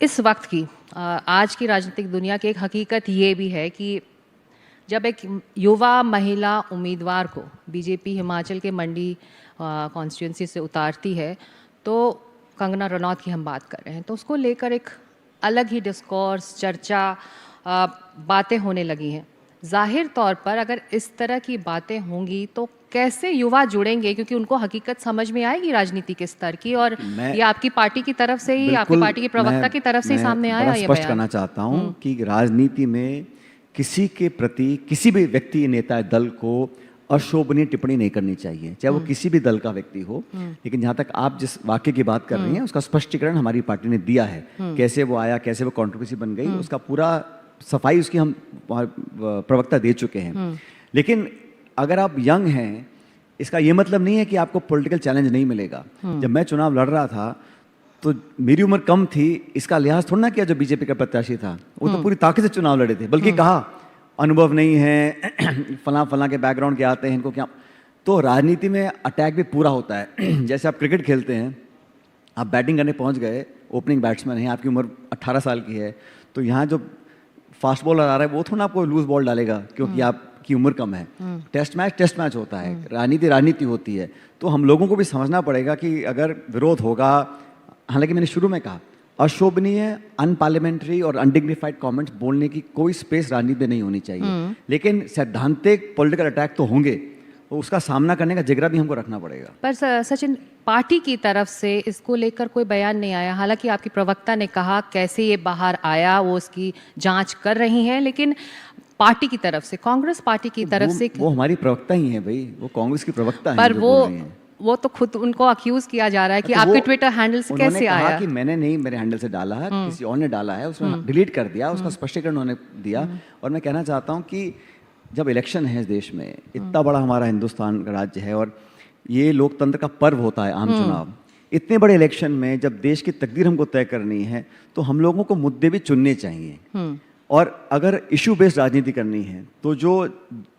इस वक्त की आज की राजनीतिक दुनिया की एक हकीकत ये भी है कि जब एक युवा महिला उम्मीदवार को बीजेपी हिमाचल के मंडी कॉन्स्टिट्यूंसी से उतारती है, तो कंगना रनौत की हम बात कर रहे हैं, तो उसको लेकर एक अलग ही डिस्कोर्स, चर्चा, बातें होने लगी हैं। जाहिर तौर पर अगर इस तरह की बातें होंगी तो कैसे युवा जुड़ेंगे, क्योंकि उनको हकीकत समझ में आएगी राजनीति के स्तर की। और ये आपकी पार्टी की तरफ से ही, आपकी पार्टी के प्रवक्ता की तरफ से ही सामने आया ये स्पष्ट करना चाहता हूं कि राजनीति में किसी के प्रति किसी भी व्यक्ति, नेता, दल को अशोभनीय टिप्पणी नहीं करनी चाहिए, चाहे वो किसी भी दल का व्यक्ति हो। लेकिन जहां तक आप जिस वाक्य की बात कर रही हैं, उसका स्पष्टीकरण हमारी पार्टी ने दिया है। कैसे वो आया, कैसे वो कंट्रोवर्सी बन गई, उसका पूरा सफाई उसकी हम प्रवक्ता दे चुके हैं। लेकिन अगर आप यंग हैं, इसका ये मतलब नहीं है कि आपको पॉलिटिकल चैलेंज नहीं मिलेगा। जब मैं चुनाव लड़ रहा था तो मेरी उम्र कम थी, इसका लिहाज थोड़ा ना किया जो बीजेपी का प्रत्याशी था। वो तो पूरी ताकत से चुनाव लड़े थे, बल्कि कहा अनुभव नहीं है, फला फला के बैकग्राउंड के आते हैं, इनको क्या। तो राजनीति में अटैक भी पूरा होता है। जैसे आप क्रिकेट खेलते हैं, आप बैटिंग करने पहुंच गए, ओपनिंग बैट्समैन हैं, आपकी उम्र 18 साल की है, तो यहाँ जो फास्ट बॉलर आ रहा है वो थोड़ा आपको लूज बॉल डालेगा क्योंकि आपकी उम्र कम है। टेस्ट मैच होता है, राजनीति होती है। तो हम लोगों को भी समझना पड़ेगा कि अगर विरोध होगा, हालांकि मैंने शुरू में कहा अशोभनीय, अनपार्लियामेंट्री और अनडिग्निफाइड कमेंट्स बोलने की कोई स्पेस राजनीति में नहीं होनी चाहिए। लेकिन सैद्धांतिक पॉलिटिकल अटैक तो होंगे, तो उसका सामना करने का जिगरा भी हमको रखना पड़ेगा। पर सचिन, पार्टी की तरफ से इसको लेकर कोई बयान नहीं आया। हालांकि आपकी प्रवक्ता ने कहा कैसे ये बाहर आया वो उसकी जांच कर रही हैं, लेकिन पार्टी की तरफ से, कांग्रेस पार्टी की तरफ से वो हमारी प्रवक्ता ही है भाई, वो कांग्रेस की प्रवक्ता है। पर वो तो खुद उनको अक्यूज किया जा रहा है कि तो आपके ट्विटर हैंडल से कैसे आया। कहा कि मैंने नहीं, मेरे हैंडल से डाला है, किसी और ने डाला है, उसने डिलीट कर दिया, उसका स्पष्टीकरण उन्होंने दिया। और मैं कहना चाहता हूं कि जब इलेक्शन है इस देश में, इतना बड़ा हमारा हिंदुस्तान का राज्य है और ये लोकतंत्र का पर्व होता है आम चुनाव, इतने बड़े इलेक्शन में जब देश की तकदीर हमको तय करनी है तो हम लोगों को मुद्दे भी चुनने चाहिए। और अगर इशू बेस्ड राजनीति करनी है तो जो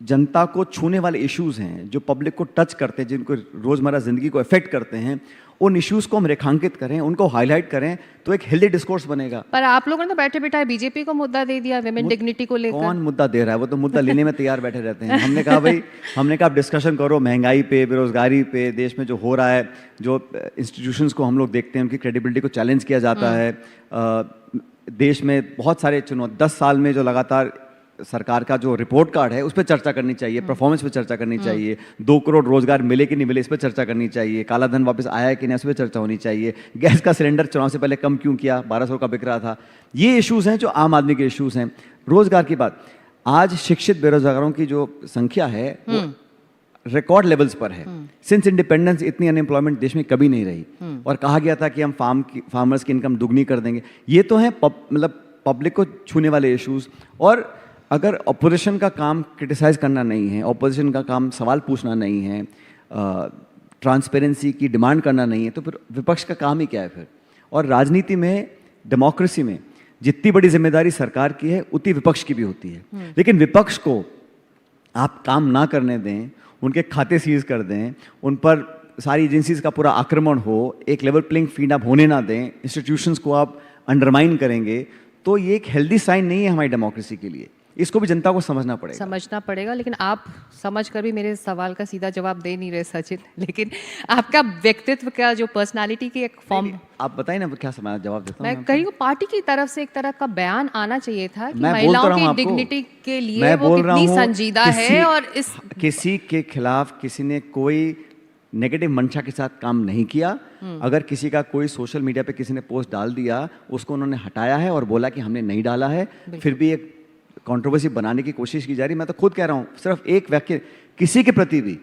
जनता को छूने वाले इश्यूज हैं, जो पब्लिक को टच करते हैं, जिनको रोजमर्रा जिंदगी को इफेक्ट करते हैं, उन इश्यूज को हम रेखांकित करें, उनको हाईलाइट करें, तो एक हेल्दी डिस्कोर्स बनेगा। पर आप लोगों ने तो बैठे बैठाए बीजेपी को मुद्दा दे दिया, विमेन डिग्निटी को लेकर। कौन मुद्दा दे रहा है? वो तो मुद्दा लेने में तैयार बैठे रहते हैं। हमने कहा भाई, हमने कहा आप डिस्कशन करो महंगाई पे, बेरोजगारी पे, देश में जो हो रहा है, जो इंस्टीट्यूशंस को हम लोग देखते हैं उनकी क्रेडिबिलिटी को चैलेंज किया जाता है। देश में बहुत सारे 10 साल में जो लगातार सरकार का जो रिपोर्ट कार्ड है उस पर चर्चा करनी चाहिए, परफॉर्मेंस पे चर्चा करनी चाहिए, 2 करोड़ रोजगार मिले कि नहीं मिले इस पर चर्चा करनी चाहिए, काला धन वापस आया है कि नहीं इस पर चर्चा होनी चाहिए, गैस का सिलेंडर चुनाव से पहले कम क्यों किया, 1200 का बिक रहा था। ये इश्यूज हैं जो आम आदमी के इश्यूज हैं। रोजगार की बात, आज शिक्षित बेरोजगारों की जो संख्या है वो रिकॉर्ड लेवल्स पर है। सिंस इंडिपेंडेंस इतनी अनएम्प्लॉयमेंट देश में कभी नहीं रही। और कहा गया था कि हम फार्मर्स की इनकम दुगनी कर देंगे। ये तो है मतलब पब्लिक को छूने वाले इश्यूज। और अगर अपोजिशन का काम क्रिटिसाइज करना नहीं है, अपोजिशन का काम सवाल पूछना नहीं है, ट्रांसपेरेंसी की डिमांड करना नहीं है, तो फिर विपक्ष का काम ही क्या है फिर? और राजनीति में, डेमोक्रेसी में जितनी बड़ी जिम्मेदारी सरकार की है उतनी विपक्ष की भी होती है। लेकिन विपक्ष को आप काम ना करने दें, उनके खाते सीज कर दें, उन पर सारी एजेंसीज का पूरा आक्रमण हो, एक लेवल प्लेइंग फील्ड आप होने ना दें, इंस्टीट्यूशंस को आप अंडरमाइन करेंगे, तो ये एक हेल्दी साइन नहीं है हमारी डेमोक्रेसी के लिए। इसको भी जनता को समझना पड़ेगा। लेकिन आप समझ कर भी मेरे सवाल का सीधा जवाब दे नहीं रहे सचिन। लेकिन आपका व्यक्तित्व का जो पर्सनालिटी की एक फॉर्म, आप बताइए ना क्या जवाब देता हूं। मैं कही हूँ पार्टी की तरफ से एक तरह का बयान आना चाहिए था कि महिलाओं की डिग्निटी के लिए वो कितनी संजीदा है। और इस किसी के खिलाफ किसी ने कोई नेगेटिव मंशा के साथ काम नहीं किया। अगर किसी का कोई सोशल मीडिया पे किसी ने पोस्ट डाल दिया, उसको उन्होंने हटाया है और बोला कि हमने नहीं डाला है, फिर भी एक कंट्रोवर्सी बनाने की कोशिश की जा रही है। मैं तो खुद कह रहा हूँ, सिर्फ एक वाक्य किसी के प्रति भी